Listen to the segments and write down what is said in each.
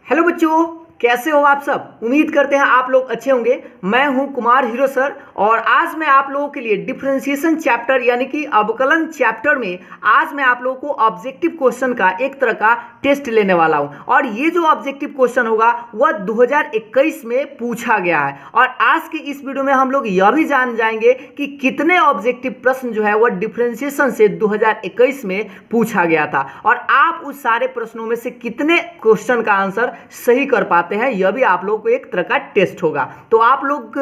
Hello बच्चों, कैसे हो आप सब। उम्मीद करते हैं आप लोग अच्छे होंगे। मैं हूं कुमार हीरो सर और आज मैं आप लोगों के लिए डिफरेंशिएशन चैप्टर यानी कि अवकलन चैप्टर में आज मैं आप लोगों को ऑब्जेक्टिव क्वेश्चन का एक तरह का टेस्ट लेने वाला हूं। और ये जो ऑब्जेक्टिव क्वेश्चन होगा वह 2021 में पूछा गया है। और आज की इस वीडियो में हम लोग यह भी जान जाएंगे कि कितने ऑब्जेक्टिव प्रश्न जो है वह डिफरेंशिएशन से 2021 में पूछा गया था और आप उस सारे प्रश्नों में से कितने क्वेश्चन का आंसर सही कर पाते हैं। यह भी आप लोगों को एक तरह का टेस्ट होगा। तो आप लोग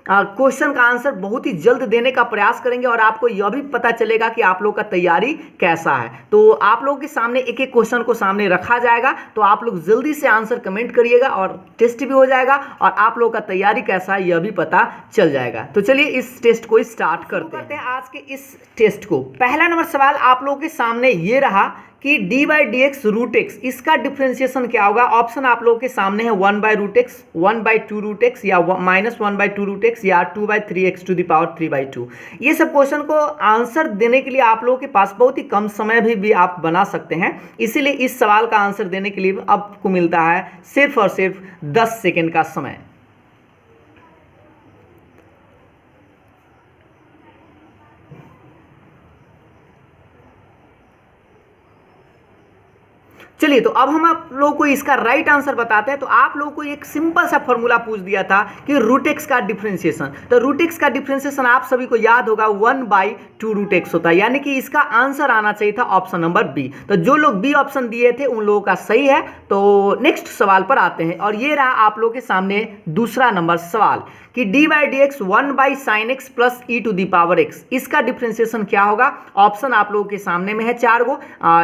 क्वेश्चन का आंसर बहुत ही जल्द देने का प्रयास करेंगे और आपको यह भी पता चलेगा कि आप लोग का तैयारी कैसा है। तो आप लोगों के सामने एक एक क्वेश्चन को सामने रखा जाएगा, तो आप लोग जल्दी से आंसर कमेंट करिएगा और टेस्ट भी हो जाएगा और आप लोगों का तैयारी कैसा है यह भी पता चल जाएगा। तो चलिए इस टेस्ट को स्टार्ट करते हैं। आज के इस टेस्ट को पहला नंबर सवाल आप लोगों के सामने ये रहा कि d by d x root x, इसका डिफ्रेंशिएशन क्या होगा। ऑप्शन आप लोगों के सामने है 1 by root x, 1 by 2 root x या -1 बाई 2 रूट एक्स या 2 by 3 x to the power 3 by 2। ये सब क्वेश्चन को आंसर देने के लिए आप लोगों के पास बहुत ही कम समय भी आप बना सकते हैं। इसीलिए इस सवाल का आंसर देने के लिए आपको मिलता है सिर्फ और सिर्फ 10 सेकेंड का समय। चलिए, तो अब हम आप लोगों को इसका राइट आंसर बताते हैं। तो आप लोगों को एक सिंपल सा फॉर्मूला पूछ दिया था कि रूट एक्स का डिफरेंशिएशन। तो रूट एक्स का डिफरेंशिएशन आप सभी को याद होगा 1 बाई 2 रूट एक्स होता है, यानी कि इसका आंसर आना चाहिए था ऑप्शन नंबर बी। तो जो लोग बी ऑप्शन दिए थे उन लोगों का सही है। तो नेक्स्ट सवाल पर आते हैं और ये रहा आप लोगों के सामने दूसरा नंबर सवाल कि d by d x 1 by sine x plus e to the power x, इसका डिफरेंशिएशन क्या होगा। ऑप्शन आप लोगों के सामने में है 4 गो।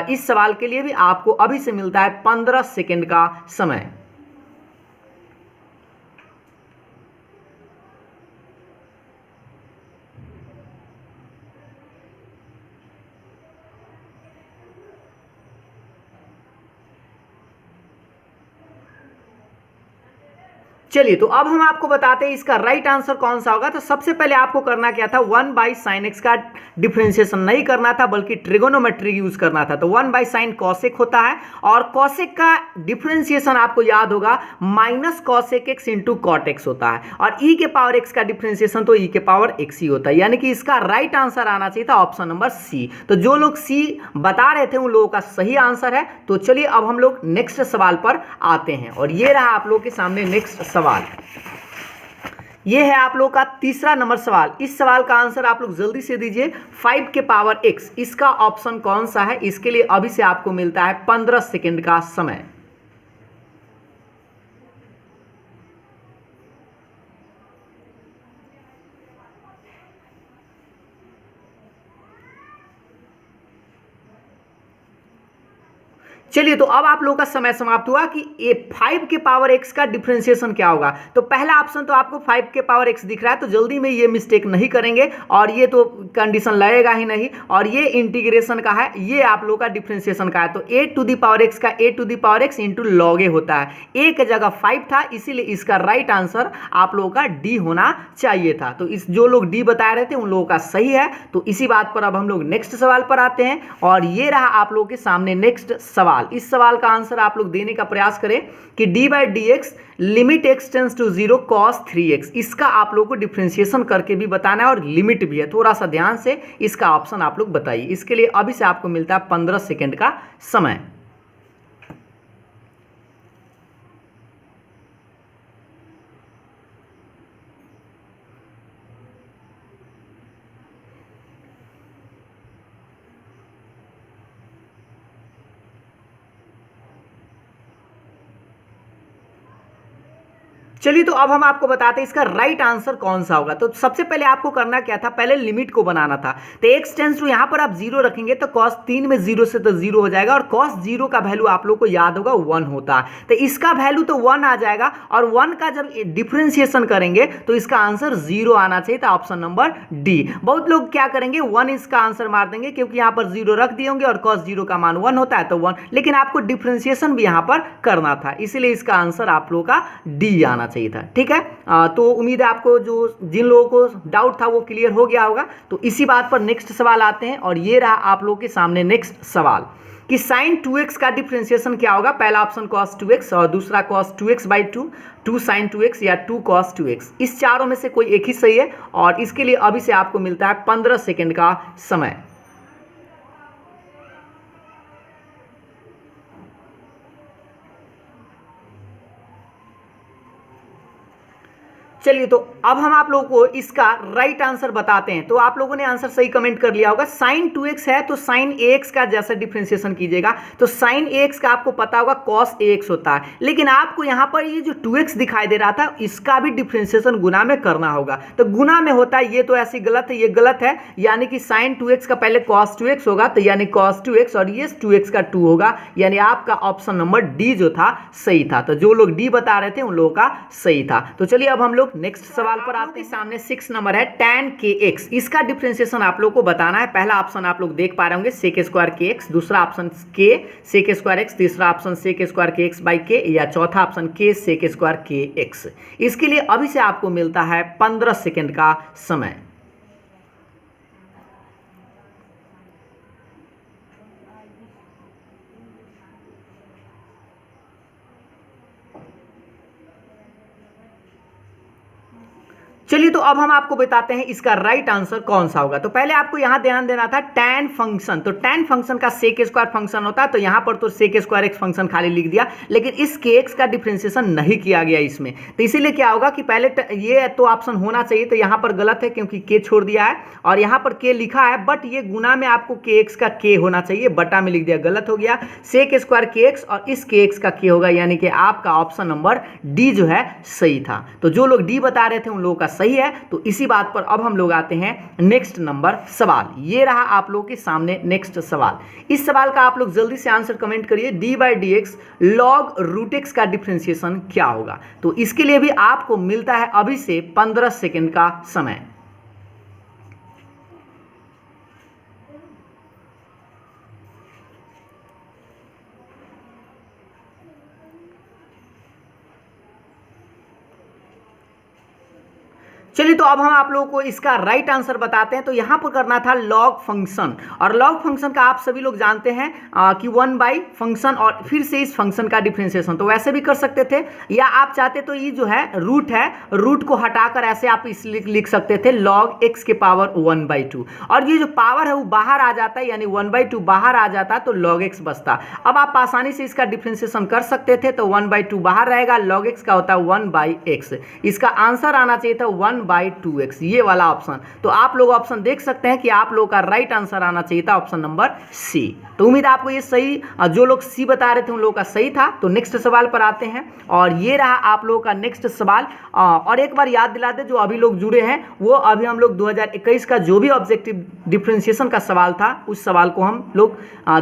इस सवाल के लिए भी आपको अभी से मिलता है 15 सेकेंड का समय। चलिए, तो अब हम आपको बताते हैं इसका राइट आंसर कौन सा होगा। तो सबसे पहले आपको करना क्या था, 1 बाई साइन एक्स का डिफरेंशिएशन नहीं करना था बल्कि ट्रिगोनोमेट्री यूज करना था। तो 1 बाई साइन कॉसेक होता है और कॉसेक का डिफरेंशिएशन आपको याद होगा minus cosec x into cot x होता है और ई के पावर एक्स का डिफरेंशिएशन तो ई के पावर एक्स ही होता है, यानी कि इसका राइट आंसर आना चाहिए था ऑप्शन नंबर सी। तो जो लोग सी बता रहे थे उन लोगों का सही आंसर है। तो चलिए अब हम लोग नेक्स्ट सवाल पर आते हैं और ये रहा आप लोगों के सामने नेक्स्ट सवाल। ये है आप लोगों का तीसरा नंबर सवाल। इस सवाल का आंसर आप लोग जल्दी से दीजिए। 5 के पावर x, इसका ऑप्शन कौन सा है। इसके लिए अभी से आपको मिलता है 15 सेकेंड का समय। चलिए, तो अब आप लोगों का समय समाप्त हुआ कि ये 5 के पावर x का डिफरेंशिएशन क्या होगा। तो पहला ऑप्शन तो आपको 5 के पावर x दिख रहा है, तो जल्दी में ये मिस्टेक नहीं करेंगे और ये तो कंडीशन लगेगा ही नहीं। और ये इंटीग्रेशन का है, ये आप लोगों का डिफरेंशिएशन का है। तो a to the power x का a to the power x into log a होता है। a की जगह 5 था, इसीलिए इसका राइट आंसर आप लोगों का डी होना चाहिए था। तो इस जो लोग डी बता रहे थे उन लोगों का सही है। तो इसी बात पर अब हम लोग नेक्स्ट सवाल पर आते हैं और ये रहा आप लोगों के सामने नेक्स्ट सवाल। इस सवाल का आंसर आप लोग देने का प्रयास करें कि d by d x limit x tends to 0 cos 3x, इसका आप लोगों को डिफरेंशिएशन करके भी बताना है और लिमिट भी है। थोड़ा सा ध्यान से इसका ऑप्शन आप लोग बताइए। इसके लिए अभी से आपको मिलता है 15 सेकेंड का समय। चलिए, तो अब हम आपको बताते हैं इसका राइट आंसर कौन सा होगा। तो सबसे पहले आपको करना क्या था, पहले लिमिट को बनाना था। तो x टेंस टू यहां पर आप 0 रखेंगे तो cos 3 में 0 से तो 0 हो जाएगा और cos 0 का वैल्यू आप लोग को याद होगा 1 होता है। तो इसका वैल्यू तो 1 आ जाएगा और 1 का जब डिफरेंशिएशन करेंगे तो इसका आंसर 0 आना चाहिए था ऑप्शन नंबर डी। बहुत लोग क्या करेंगे 1 इसका आंसर मार देंगे क्योंकि यहां पर 0 रख दिए होंगे और cos 0 का मान 1 होता है तो 1, लेकिन आपको डिफरेंशिएशन भी यहां पर करना था, इसीलिए इसका आंसर आप लोगों का डी आना चाहिए था। ठीक है, तो उम्मीद है आपको जो जिन लोगों को डाउट था वो क्लियर हो गया होगा। तो इसी बात पर नेक्स्ट सवाल आते हैं और ये रहा आप लोगों के सामने नेक्स्ट सवाल। कि साइन 2x का डिफरेंशिएशन क्या होगा। पहला ऑप्शन cos 2x और दूसरा cos 2x by 2, 2 sin 2x या 2 cos 2x। इस चारों में से कोई एक ही सही है और इसके लिए अभी से आपको मिलता है 15 सेकेंड का समय। चलिए तो अब हम आप लोगों को इसका राइट आंसर बताते हैं। तो आप लोगों ने आंसर सही कमेंट कर लिया होगा। साइन 2x है तो साइन ax का जैसा डिफरेंशिएशन कीजिएगा तो साइन ax का आपको पता होगा cos ax होता है, लेकिन आपको यहां पर ये जो 2x दिखाई दे रहा था इसका भी डिफरेंशिएशन गुना में करना होगा। तो गुना में होता है, ये तो ऐसी गलत है, ये गलत है, यानी कि साइन 2x का पहले cos 2x होगा तो यानी cos 2x और ये 2x का 2 होगा, यानी आपका ऑप्शन नंबर डी जो था सही था। तो जो लोग डी बता रहे थे उन लोगों का सही था। तो चलिए अब हम लोग नेक्स्ट सवाल पर आते हैं। सामने 6 नंबर है tan kx, इसका डिफरेंशिएशन आप लोग को बताना है। पहला ऑप्शन आप लोग देख पा रहे होंगे sec स्क्वायर kx, दूसरा option k sec square x, तीसरा option sec square kx by k या चौथा option k sec square kx। इसके लिए अभी से आपको मिलता है 15 सेकेंड का समय। चलिए तो अब हम आपको बताते हैं इसका राइट आंसर कौन सा होगा। तो पहले आपको यहां ध्यान देना था tan फंक्शन, तो tan फंक्शन का sec स्क्वायर फंक्शन होता है, तो यहां पर तो sec स्क्वायर x फंक्शन खाली लिख दिया, लेकिन इस kx का डिफरेंशिएशन नहीं किया गया इसमें। तो इसीलिए क्या होगा कि पहले ये तो ऑप्शन होना चाहिए, तो यहां पर गलत है क्योंकि k छोड़ दिया है और यहां पर k लिखा है, बट ये गुना में आपको kx का k होना चाहिए, बटा में लिख दिया, गलत हो गया। sec स्क्वायर kx और इस kx का k होगा, यानी कि आपका ऑप्शन नंबर डी जो है सही था। तो जो लोग डी बता रहे थे उन लोगों का सही है। तो इसी बात पर अब हम लोग आते हैं नेक्स्ट नंबर सवाल। ये रहा आप लोगों के सामने नेक्स्ट सवाल। इस सवाल का आप लोग जल्दी से आंसर कमेंट करिए। D by d x log root x का डिफरेंशिएशन क्या होगा। तो इसके लिए भी आपको मिलता है अभी से 15 सेकेंड का समय। चलिए तो अब हम आप लोगों को इसका राइट आंसर बताते हैं। तो यहां पर करना था लॉग फंक्शन, और लॉग फंक्शन का आप सभी लोग जानते हैं कि 1 बाई फंक्शन और फिर से इस फंक्शन का डिफरेंशिएशन। तो वैसे भी कर सकते थे, या आप चाहते तो ये जो है रूट को हटाकर ऐसे आप इस लिख सकते थे लॉग एक्स के पावर 1 बाई 2, और ये जो पावर है वो बाहर आ जाता है, यानी 1 बाई 2 बाहर आ जाता तो लॉग एक्स बचता। अब आप आसानी से इसका डिफरेंशिएशन कर सकते थे, तो 1 बाई 2 बाहर रहेगा, लॉग एक्स का होता है 1 बाई एक्स। इसका आंसर आना चाहिए था 1 बाई 2x, ये वाला ऑप्शन। तो आप लोग ऑप्शन देख सकते हैं कि आप लोगों का राइट आंसर आना चाहिए था ऑप्शन नंबर सी। तो उम्मीद है आपको ये सही, जो लोग सी बता रहे थे उन लोगों का सही था। तो नेक्स्ट सवाल पर आते हैं, और ये रहा आप लोगों का नेक्स्ट सवाल। और एक बार याद दिला दे जो अभी लोग जुड़े हैं, वो अभी हम लोग 2021 का जो भी ऑब्जेक्टिव डिफरेंशिएशन का सवाल था उस सवाल को हम लोग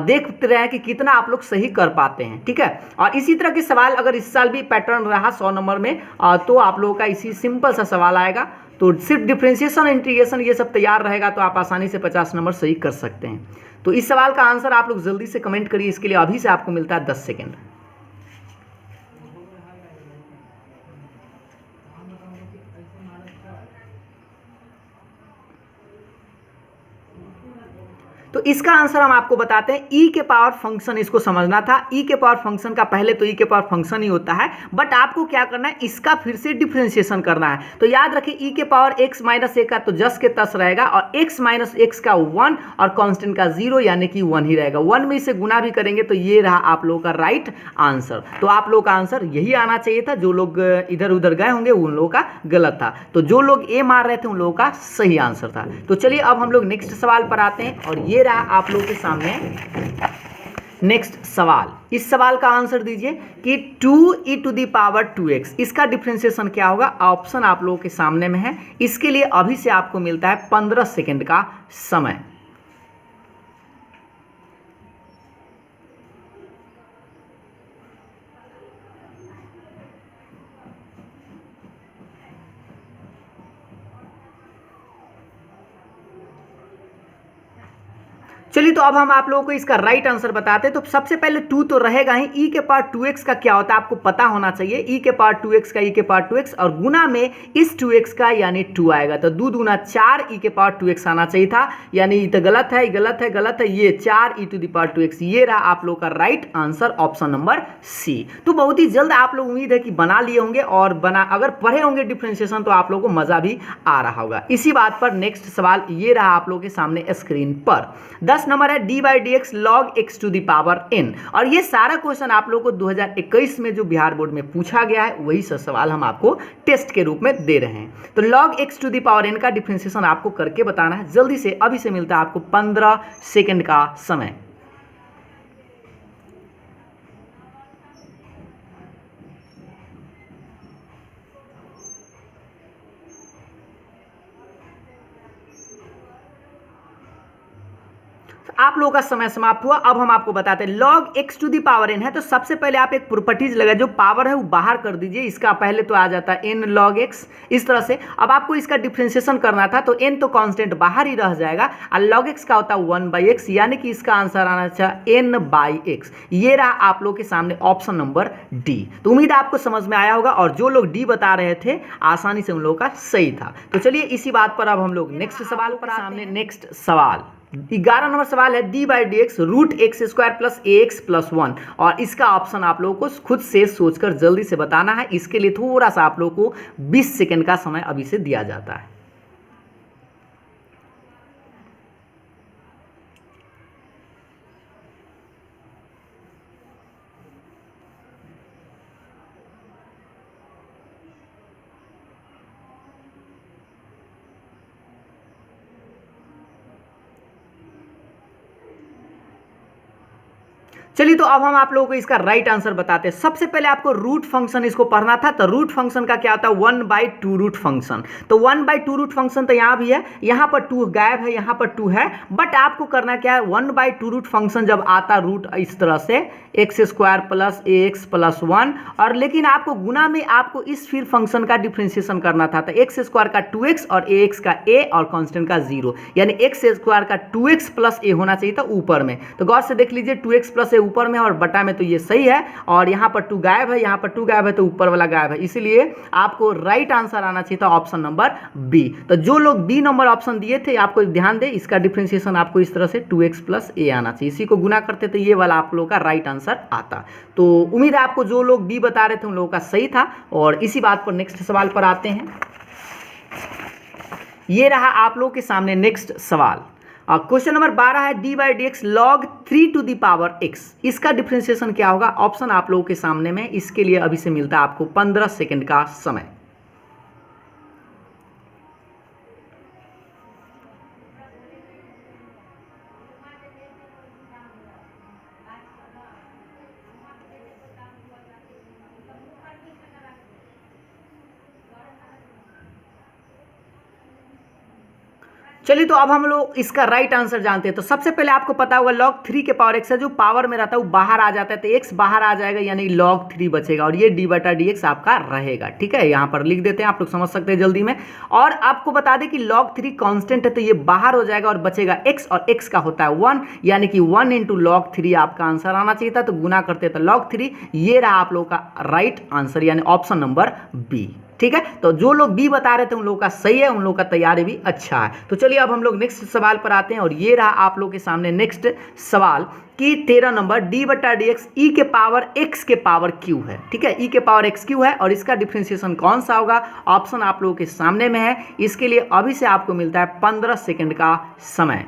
देखते रहे हैं कि कितना आप लोग सही कर पाते हैं, ठीक है। और इसी तरह के सवाल अगर इस साल भी पैटर्न रहा 100 नंबर में, तो आप लोगों का इसी सिंपल सा सवाल आएगा। तो सिर्फ डिफरेंशिएशन, इंटीग्रेशन ये सब तैयार रहेगा तो आप आसानी से 50 नंबर सही कर सकते हैं। तो इस सवाल का आंसर आप लोग जल्दी से कमेंट करिए। इसके लिए अभी से आपको मिलता है 10 सेकेंड। तो इसका आंसर हम आपको बताते हैं, ई के पावर फंक्शन इसको समझना था। ई के पावर फंक्शन का पहले तो ई के पावर फंक्शन ही होता है, बट आपको क्या करना है, इसका फिर से डिफरेंशिएशन करना है। तो याद रखिए ई के पावर x माइनस ए का तो जस के तस रहेगा, और x माइनस एक्स का 1 और कांस्टेंट का 0 यानी कि 1 ही रहेगा। 1 में इसे गुना भी करेंगे तो ये रहा आप लोगों का राइट आंसर। तो आप लोगों का आंसर यही आना चाहिए था। जो लोग इधर उधर गए होंगे उन लोगों का गलत था। तो जो लोग ए मार रहे थे उन लोगों का सही आंसर था। तो चलिए अब हम लोग नेक्स्ट सवाल पर आते हैं, और ये रहा आप लोगों के सामने नेक्स्ट सवाल। इस सवाल का आंसर दीजिए कि 2e to the power 2x, इसका डिफरेंशिएशन क्या होगा। ऑप्शन आप लोगों के सामने में है। इसके लिए अभी से आपको मिलता है 15 सेकेंड का समय। चलिए तो अब हम आप लोगों को इसका राइट आंसर बताते हैं। तो सबसे पहले 2 तो रहेगा ही, e के पावर 2x का क्या होता है आपको पता होना चाहिए। e के पावर 2x का e के पावर 2x और गुना में इस 2x का यानी 2 आएगा, तो 2 दूना 4 e के पावर 2x आना चाहिए था, यानी तो गलत है गलत है गलत है, ये 4 e to the power 2x, ये रहा आप लोग का right answer option number C. तो बहुत ही जल्द आप लोग उम्मीद है कि बना लिए होंगे और अगर पढ़े होंगे डिफरेंशिएशन तो आप लोगों को मजा भी आ रहा होगा। इसी बात पर नेक्स्ट सवाल ये रहा आप लोगों के सामने स्क्रीन पर। 10 नंबर है d by d x log x to the power n, और ये सारा क्वेश्चन आप लोगों को 2021 में जो बिहार बोर्ड में पूछा गया है वही सब सवाल हम आपको टेस्ट के रूप में दे रहे हैं। तो log x to the power n का डिफरेंशिएशन आपको करके बताना है जल्दी से, अभी से मिलता है आपको 15 सेकंड का समय। आप लोगों का समय समाप्त हुआ। अब हम आपको बताते हैं log x to the power n है, तो सबसे पहले आप एक प्रॉपर्टीज लगा, जो पावर है वो बाहर कर दीजिए, इसका पहले तो आ जाता है n log x इस तरह से। अब आपको इसका डिफरेंशिएशन करना था, तो n तो कांस्टेंट बाहर ही रह जाएगा और log x का होता है 1/x, यानी कि इसका आंसर आना चाहिए n/x। ये रहा आप लोग के सामने ऑप्शन नंबर डी। तो उम्मीद है आपको समझ में आया होगा, और जो लोग डी बता रहे थे आसानी से उन लोगों का सही था। तो चलिए इसी बात पर अब हम लोग नेक्स्ट सवाल पर सामने। नेक्स्ट सवाल 11 नंबर सवाल है d by d x root x square plus a x plus 1, और इसका ऑप्शन आप लोगों को खुद से सोचकर जल्दी से बताना है। इसके लिए थोड़ा सा आप लोगों को 20 सेकंड का समय अभी से दिया जाता है। चलिए तो अब हम आप लोगों को इसका राइट आंसर बताते हैं। सबसे पहले आपको रूट फंक्शन इसको पढ़ना था, तो रूट फंक्शन का क्या होता है 1/2 रूट फंक्शन। तो 1/2 रूट फंक्शन तो यहाँ भी है, यहाँ पर 2 गायब है, यहाँ पर 2 है, बट आपको करना क्या है 1/2 रूट फंक्शन जब आता रूट इस तरह से x square plus a x plus 1, और लेकिन आपको गुना में आपको इस फिर फंक्शन का डिफ्रेंशिएशन करना था, तो एक्स स्क्वायर का 2x और ए एक्स का a और कांस्टेंट का 0, यानी एक्स स्क्वायर का 2x प्लस a होना चाहिए था ऊपर में। तो गौर से देख लीजिए 2x प्लस a ऊपर में और बटा में, तो ये सही है, और यहाँ पर 2 गायब है, यहाँ पर 2 गायब है, तो ऊपर वाला गायब है, इसीलिए आपको राइट आंसर आना चाहिए था ऑप्शन नंबर बी। तो जो लोग बी नंबर ऑप्शन दिए थे आपको ध्यान दे, इसका डिफरेंशिएशन आपको इस तरह से 2x प्लस a आना चाहिए, इसी को गुना करते तो ये वाला आप लोगों का राइट आंसर आता। तो उम्मीद है आपको जो लोग बी बता रहे थे उन लोगों का सही था। और इसी बात पर नेक्स्ट सवाल पर आते हैं। ये रहा आप लोगों के सामने नेक्स्ट सवाल। क्वेश्चन नंबर 12 है d by d x log 3 to the power x, इसका डिफरेंशिएशन क्या होगा? ऑप्शन आप लोगों के सामने में, इसके लिए अभी से मिलता है आपको 15 सेकंड का समय। चलिए तो अब हम लोग इसका राइट आंसर जानते हैं। तो सबसे पहले आपको पता होगा log 3 के पावर x है, जो पावर में रहता है वो बाहर आ जाता है, तो x बाहर आ जाएगा, यानी log 3 बचेगा, और ये d बटा डी एक्स आपका रहेगा। ठीक है, यहाँ पर लिख देते हैं, आप लोग समझ सकते हैं जल्दी में। और आपको बता दें कि log 3 कांस्टेंट है, तो ये बाहर हो जाएगा और बचेगा x, और x का होता है 1, यानी कि 1 इंटू log 3 आपका आंसर आना चाहिए था, तो गुना करते तो log 3, ये रहा आप लोगों का राइट आंसर, यानी ऑप्शन नंबर बी। ठीक है, तो जो लोग बी बता रहे थे उन लोगों का सही है, उन लोगों का तैयारी भी अच्छा है। तो चलिए अब हम लोग नेक्स्ट सवाल पर आते हैं, और ये रहा आप लोगों के सामने नेक्स्ट सवाल कि 13 नंबर डी बटा डी एक्स ई के पावर एक्स के पावर क्यू है। ठीक है, ई के पावर एक्स क्यू है, और इसका डिफरेंशिएशन कौन सा होगा? ऑप्शन आप लोगों के सामने में है, इसके लिए अभी से आपको मिलता है 15 सेकेंड का समय।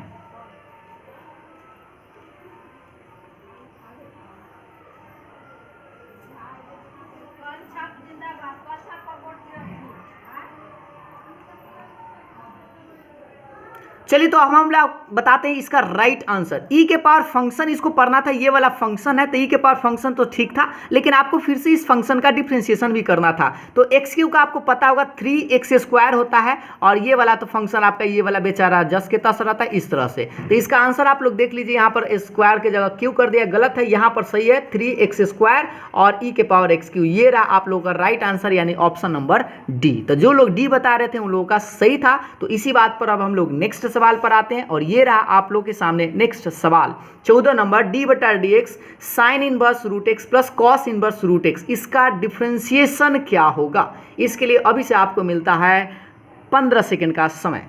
चलिए तो अब हम लोग बताते हैं इसका राइट आंसर। ई के पावर फंक्शन इसको पढ़ना था, ये वाला फंक्शन है, तो ई के पावर फंक्शन तो ठीक था, लेकिन आपको फिर से इस फंक्शन का डिफरेंशिएशन भी करना था। तो एक्स क्यू का आपको पता होगा 3x स्क्वायर होता है, और ये वाला तो फंक्शन आपका ये वाला बेचारा जस के तस रहता है इस तरह से। तो इसका आंसर आप लोग देख लीजिए, यहाँ पर स्क्वायर की जगह क्यू कर दिया, गलत है, यहाँ पर सही है 3x स्क्वायर और ई के पावर एक्स क्यू, ये रहा आप लोगों का राइट आंसर, यानी ऑप्शन नंबर डी। तो जो लोग डी बता रहे थे उन लोगों का सही था। तो इसी बात पर अब हम लोग नेक्स्ट सवाल पर आते हैं और ये रहा आप लोग के सामने नेक्स्ट सवाल 14 नंबर डी बटा d x sine inverse root x plus cos inverse root x, इसका डिफ्रेंसिएशन क्या होगा। इसके लिए अभी से आपको मिलता है 15 सेकेंड का समय।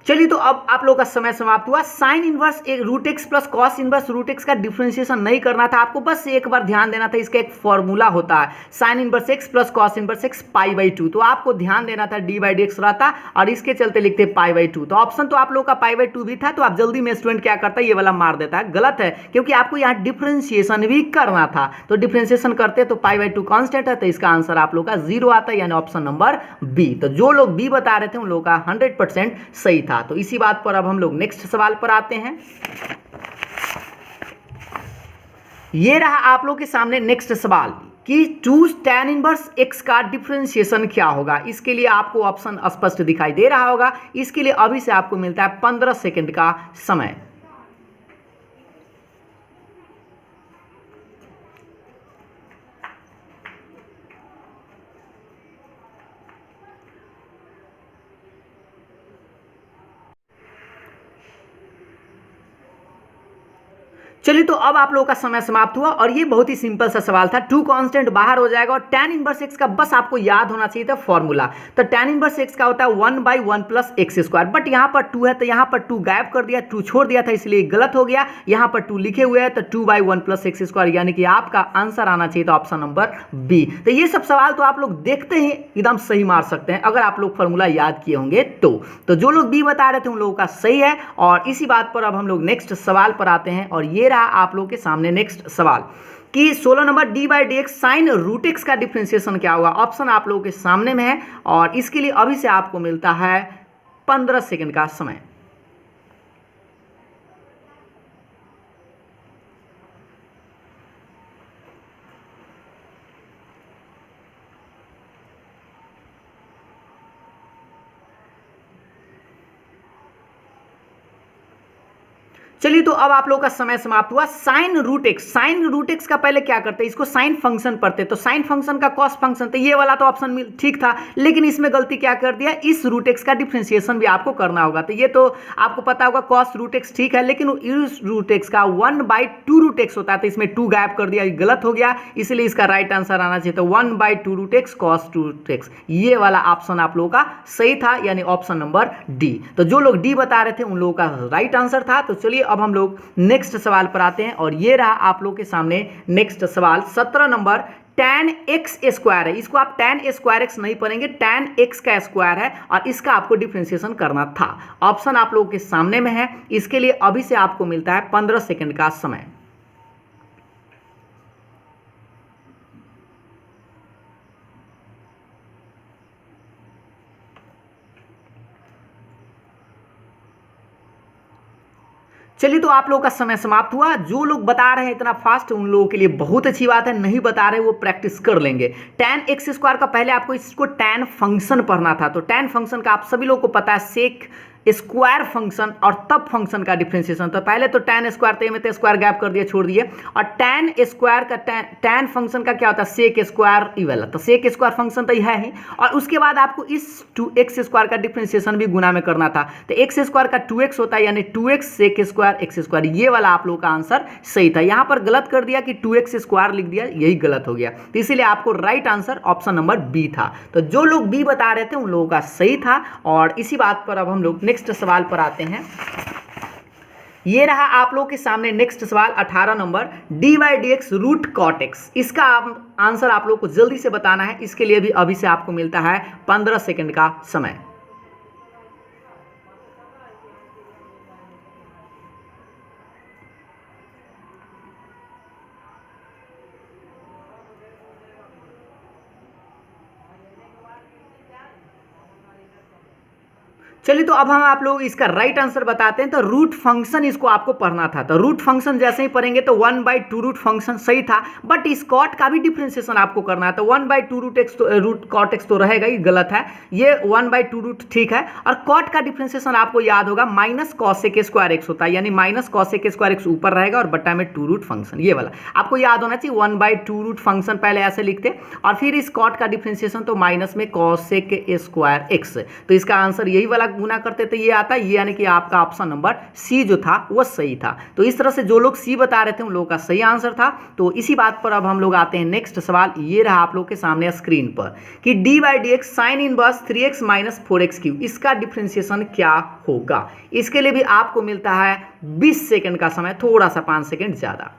चलिए तो अब आप लोग का समय समाप्त हुआ। साइन इनवर्स एक root x plus cos inverse root x का डिफरेंशिएशन नहीं करना था आपको, बस एक बार ध्यान देना था। इसका एक फॉर्मूला होता है sine inverse x plus cos inverse x pi by 2, तो आपको ध्यान देना था डी बाई डी एक्स रहता और इसके चलते लिखते पाई बाई 2। तो ऑप्शन तो आप लोग का पाई बाई 2 भी था, तो आप जल्दी में स्टूडेंट क्या करता है ये वाला मार देता है, गलत है क्योंकि आपको यहाँ डिफरेंशिएशन भी करना था। तो डिफरेंशिएशन करते तो पाई बाई 2 कॉन्स्टेंट है, तो इसका आंसर आप लोग का 0 आता है, यानी ऑप्शन नंबर बी। तो जो लोग बी बता रहे थे उन लोगों का 100% सही था। तो इसी बात पर अब हम लोग नेक्स्ट सवाल पर आते हैं। ये रहा आप लोग के सामने नेक्स्ट सवाल कि 2 tan इनवर्स x का डिफरेंशिएशन क्या होगा। इसके लिए आपको ऑप्शन स्पष्ट दिखाई दे रहा होगा। इसके लिए अभी से आपको मिलता है 15 सेकंड का समय। चलिए तो अब आप लोगों का समय समाप्त हुआ और ये बहुत ही सिंपल सा सवाल था। 2 कांस्टेंट बाहर हो जाएगा और tan इनवर्स x का बस आपको याद होना चाहिए था फॉर्मूला। तो tan इनवर्स x का होता है 1/1 प्लस एक्स स्क्वायर, बट यहाँ पर 2 है तो यहाँ पर 2 गायब कर दिया, 2 छोड़ दिया था इसलिए गलत हो गया। यहाँ पर 2 लिखे हुए हैं तो 2/1 प्लस एक्स स्क्वायर, यानी कि आपका आंसर आना चाहिए था ऑप्शन नंबर बी। तो ये सब सवाल तो आप लोग देखते ही एकदम सही मार सकते हैं अगर आप लोग फॉर्मूला याद किए होंगे तो जो लोग बी बता रहे थे उन लोगों का सही है। और इसी बात पर अब हम लोग नेक्स्ट सवाल पर आते हैं और ये आप लोगों के सामने नेक्स्ट सवाल कि 16 number d by d x sine root x का डिफरेंशिएशन क्या होगा। ऑप्शन आप लोगों के सामने में है और इसके लिए अभी से आपको मिलता है 15 सेकंड का समय। चलिए तो अब आप लोगों का समय समाप्त हुआ। साइन रूट एक्स का पहले क्या करते हैं, इसको साइन फंक्शन पढ़ते, तो साइन फंक्शन का कॉस फंक्शन, तो ये वाला तो ऑप्शन ठीक था, लेकिन इसमें गलती क्या कर दिया, इस रूट एक्स का डिफरेंशिएशन भी आपको करना होगा। तो ये तो आपको पता होगा कॉस रूट एक्स ठीक है, लेकिन इस रूट एक्स का 1/2 रूट एक्स होता है, तो इसमें 2 गायब कर दिया, ये गलत हो गया, इसलिए इसका राइट आंसर आना चाहिए। तो 1/2 root x cos root x, ये वाला ऑप्शन आप लोगों का सही था, यानी ऑप्शन नंबर डी। तो जो लोग डी बता रहे थे उन लोगों का राइट आंसर था। तो चलिए अब हम लोग नेक्स्ट सवाल पर आते हैं और ये रहा आप लोग के सामने नेक्स्ट सवाल 17 नंबर tan x स्क्वायर है। इसको आप tan स्क्वायर x नहीं पढ़ेंगे, tan x का स्क्वायर है और इसका आपको डिफरेंशिएशन करना था। ऑप्शन आप लोगों के सामने में है, इसके लिए अभी से आपको मिलता है 15 सेकंड का समय। चलिए तो आप लोगों का समय समाप्त हुआ। जो लोग बता रहे हैं इतना फास्ट उन लोगों के लिए बहुत अच्छी बात है, नहीं बता रहे वो प्रैक्टिस कर लेंगे। tan x स्क्वायर का पहले आपको इसको tan फंक्शन पढ़ना था। तो tan फंक्शन का आप सभी लोगों को पता है सेक स्क्वायर फंक्शन और तब फंक्शन का डिफरेंशिएशन। तो पहले तो tan स्क्वायर थे में तो स्क्वायर गैप कर दिए, छोड़ दिए, और tan स्क्वायर का tan फंक्शन का क्या होता है सेक स्क्वायर ई वाला, तो सेक स्क्वायर फंक्शन तो यह है ही। और उसके बाद आपको इस 2x स्क्वायर का डिफरेंशिएशन भी गुना में करना था, तो x स्क्वायर का 2x होता है, यानी 2x sec square x square, ये वाला आप लोगों का आंसर सही था। यहाँ पर गलत कर दिया कि 2x स्क्वायर लिख दिया, यही गलत हो गया, तो इसीलिए आपको right answer option number B था। तो जो लोग बी बता रहे थे उन लोगों का सही था। और इसी बात पर अब हम लोग नेक्स्ट सवाल पर आते हैं। ये रहा आप लोग के सामने नेक्स्ट सवाल 18 number d by d x root cot x. इसका आंसर आप लोग को जल्दी से बताना है, इसके लिए भी अभी से आपको मिलता है 15 सेकंड का समय। चलिए तो अब हम आप लोग इसका राइट आंसर बताते हैं। तो रूट फंक्शन इसको आपको पढ़ना था, तो रूट फंक्शन जैसे ही पढ़ेंगे तो 1/2 रूट फंक्शन सही था, बट इस कॉट का भी डिफ्रेंसिएशन आपको करना है। तो 1/2 रूट कॉट एक्स तो रहेगा ही, गलत है, ये 1/2 रूट ठीक है। और कॉट का डिफ्रेंसिएशन आपको याद होगा माइनस कॉसेक स्क्वायर एक्स होता है, यानी माइनस कॉसेक स्क्वायर एक्स ऊपर रहेगा और बट्टा में 2 रूट फंक्शन, ये वाला आपको याद होना चाहिए। 1/2 रूट फंक्शन पहले ऐसे लिखते और फिर इस कॉट का डिफ्रेंसिएशन तो माइनस में कॉसेक स्क्वायर एक्स, तो इसका आंसर यही वाला गुना करते तो ये आता है, ये यानी कि आपका ऑप्शन नंबर सी जो था वो सही था। तो इस तरह से जो लोग सी बता रहे थे उन लोगों का सही आंसर था। तो इसी बात पर अब हम लोग आते हैं नेक्स्ट सवाल, ये रहा आप लोग के सामने स्क्रीन पर कि d/dx sine inverse 3x minus 4x cube, इसका डिफ्रेंसिएशन क्या होगा। इसके लिए भी आपको मिलता है 20 सेकेंड का समय, थोड़ा सा 5 सेकेंड ज्यादा।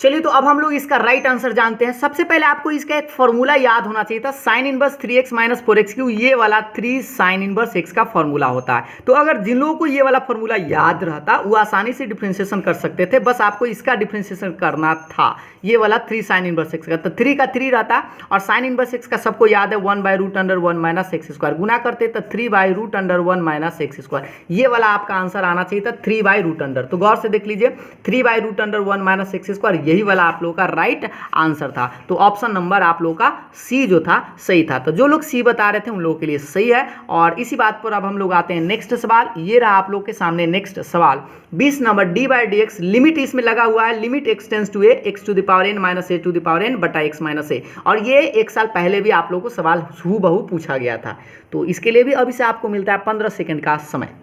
चलिए तो अब हम लोग इसका राइट आंसर जानते हैं। सबसे पहले आपको इसका एक फॉर्मूला याद होना चाहिए था, sine inverse 3x minus 4x cube, ये वाला 3 साइन इनवर्स x का फॉर्मूला होता है। तो अगर जिन लोगों को ये वाला फॉर्मूला याद रहता वो आसानी से डिफरेंशिएशन कर सकते थे, बस आपको इसका डिफरेंशिएशन करना था, ये वाला 3 साइन इनवर्स x का। तो 3 का 3 रहता और साइन इनवर्स x का सबको याद है 1/√1 माइनस एक्स स्क्वायर, गुना करते तो 3/√1 माइनस एक्स स्क्वायर, ये वाला आपका आंसर आना चाहिए था 3/√। तो गौर से देख लीजिए 3/√1 माइनस एक्स स्क्वायर, यही वाला आप लोगों का राइट आंसर था। तो ऑप्शन नंबर आप लोगों का सी जो था सही था। तो जो लोग सी बता रहे थे उन लोगों के लिए सही है। और इसी बात पर अब हम लोग आते हैं नेक्स्ट सवाल, ये रहा आप लोग के सामने नेक्स्ट सवाल 20 नंबर, d/dx लिमिट इसमें लगा हुआ है, limit x tends to a x to the power n minus a to the power n बटा x माइनस a, और ये एक साल पहले भी आप लोगों को सवाल हूबहू पूछा गया था। तो इसके लिए भी अभी से आपको मिलता है 15 सेकेंड का समय।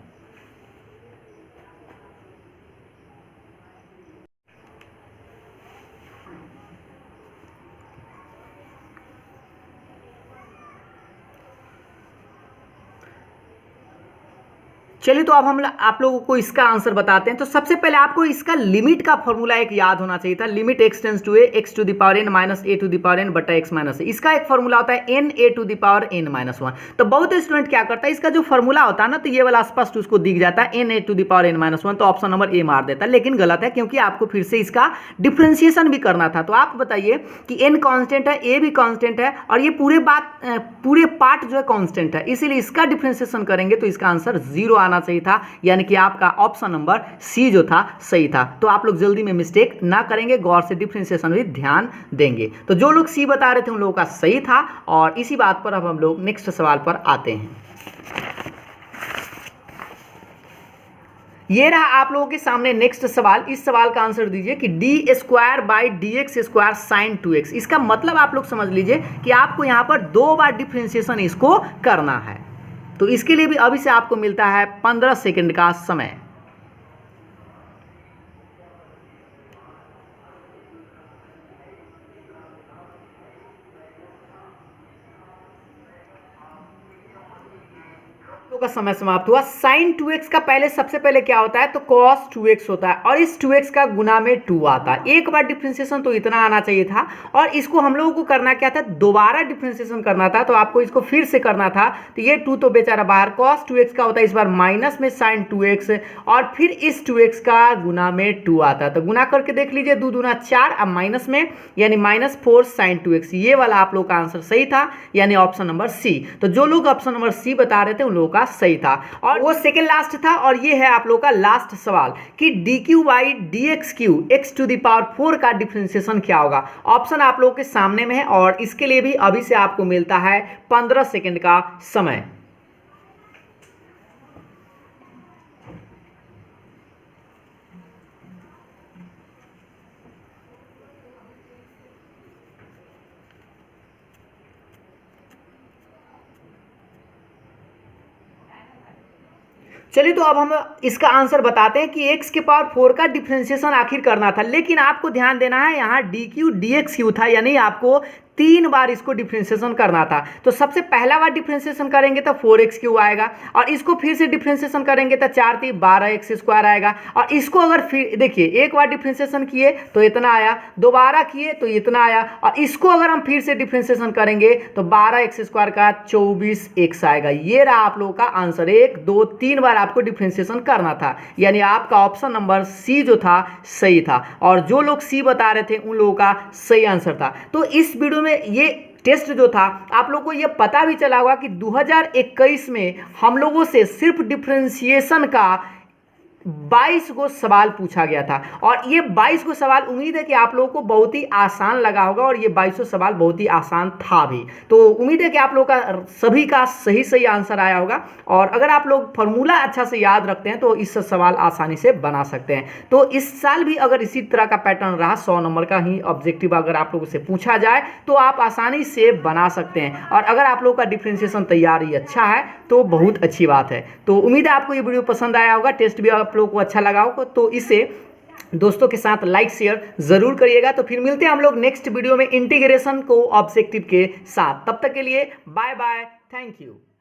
चलिए तो अब हम आप लोगों को इसका आंसर बताते हैं। तो सबसे पहले आपको इसका लिमिट का फॉर्मूला एक याद होना चाहिए था, limit x tends to a x to the power n minus a to the power n बटा x माइनस a, इसका एक फॉर्मूला होता है n a to the power n minus 1। तो बहुत स्टूडेंट क्या करता है, इसका जो फॉर्मूला होता है ना, तो ये वाला स्पष्ट उसको दिख जाता है n a to the power n minus 1, तो ऑप्शन नंबर ए मार देता है, लेकिन गलत है क्योंकि आपको फिर से इसका डिफ्रेंसिएशन भी करना था। तो आप बताइए कि n कांस्टेंट है, a भी कांस्टेंट है और ये पूरे पार्ट जो है कांस्टेंट है, इसीलिए इसका डिफ्रेंसिएशन करेंगे तो इसका आंसर 0 आना चाहिए था, यानी कि आपका ऑप्शन नंबर सी जो था सही था। तो आप लोग जल्दी में मिस्टेक ना करेंगे, गौर से डिफरेंशिएशन भी ध्यान देंगे। तो जो लोग सी बता रहे थे उन लोगों का सही था। और इसी बात पर अब हम लोग नेक्स्ट सवाल पर आते हैं। ये रहा आप लोगों के सामने नेक्स्ट सवाल। इस सवाल का आंसर दीजिए कि d²/dx² साइन 2x, इसका मतलब आप लोग समझ लीजिए कि आपको यहां पर 2 बार डिफरेंशिएशन इसको करना है। तो इसके लिए भी अभी से आपको मिलता है 15 सेकंड का समय। का समय समाप्त हुआ। साइन 2x का पहले सबसे पहले क्या होता है, तो cos 2x होता है और इस 2x का गुना में 2 आता है। एक बार डिफरेंशिएशन तो इतना आना चाहिए था, और इसको हम लोगों को करना क्या था, दोबारा डिफरेंशिएशन करना था। तो आपको इसको फिर से करना था, तो ये 2 तो बेचारा बाहर, cos 2x का होता है इस बार माइनस में साइन 2x और फिर इस 2x का गुना में 2 आता है। तो गुना करके देख लीजिए, 2 दूना 4, अब माइनस में यानी -4 साइन 2x, ये वाला आप लोग का आंसर सही था, यानी ऑप्शन नंबर सी। तो जो लोग ऑप्शन नंबर सी बता रहे थे उन लोगों का सही था। और वो सेकंड लास्ट था, और ये है आप लोग का लास्ट सवाल कि dq/dx³ x to the power 4 का डिफरेंशिएशन क्या होगा। ऑप्शन आप लोगों के सामने में है और इसके लिए भी अभी से आपको मिलता है 15 सेकंड का समय। चलिए तो अब हम इसका आंसर बताते हैं कि x के पावर 4 का डिफरेंशिएशन आखिर करना था, लेकिन आपको ध्यान देना है यहाँ dq/dx था, यानी आपको 3 बार इसको डिफ्रेंशिएशन करना था। तो सबसे पहला बार डिफ्रेंशिएशन करेंगे तो 4x³ आएगा, और इसको फिर से डिफ्रेंशिएशन करेंगे तो 4 × 12x² आएगा। और इसको अगर फिर देखिए, एक बार डिफ्रेंशिएशन किए तो इतना आया, दोबारा किए तो इतना आया, और इसको अगर हम फिर से डिफ्रेंशिएशन करेंगे तो 12x² का 24x आएगा। ये रहा आप लोगों का आंसर। 1 2 3 बार आपको डिफ्रेंशिएशन करना था, यानी आपका ऑप्शन नंबर सी जो था सही था, और जो लोग सी बता रहे थे उन लोगों का सही आंसर था। तो इस वीडियो में ये टेस्ट जो था, आप लोगों को ये पता भी चला होगा कि 2021 में हम लोगों से सिर्फ डिफरेंशिएशन का 22 गो सवाल पूछा गया था, और ये 22 गो सवाल उम्मीद है कि आप लोगों को बहुत ही आसान लगा होगा, और ये 22 सवाल बहुत ही आसान था भी। तो उम्मीद है कि आप लोगों का सभी का सही आंसर आया होगा, और अगर आप लोग फार्मूला अच्छा से याद रखते हैं तो इस सवाल आसानी से बना सकते हैं। तो इस साल भी अगर इसी तरह का पैटर्न रहा, 100 नंबर का ही ऑब्जेक्टिव अगर आप लोगों से पूछा जाए तो आप आसानी से बना सकते हैं, और अगर आप लोगों का डिफरेंशिएशन तैयारी अच्छा है तो बहुत अच्छी बात है। तो उम्मीद है आपको ये वीडियो पसंद आया होगा, टेस्ट भी आप लोगों को अच्छा लगा होगा, तो इसे दोस्तों के साथ लाइक शेयर जरूर करिएगा। तो फिर मिलते हैं हम लोग नेक्स्ट वीडियो में इंटीग्रेशन को ऑब्जेक्टिव के साथ। तब तक के लिए बाय बाय, थैंक यू।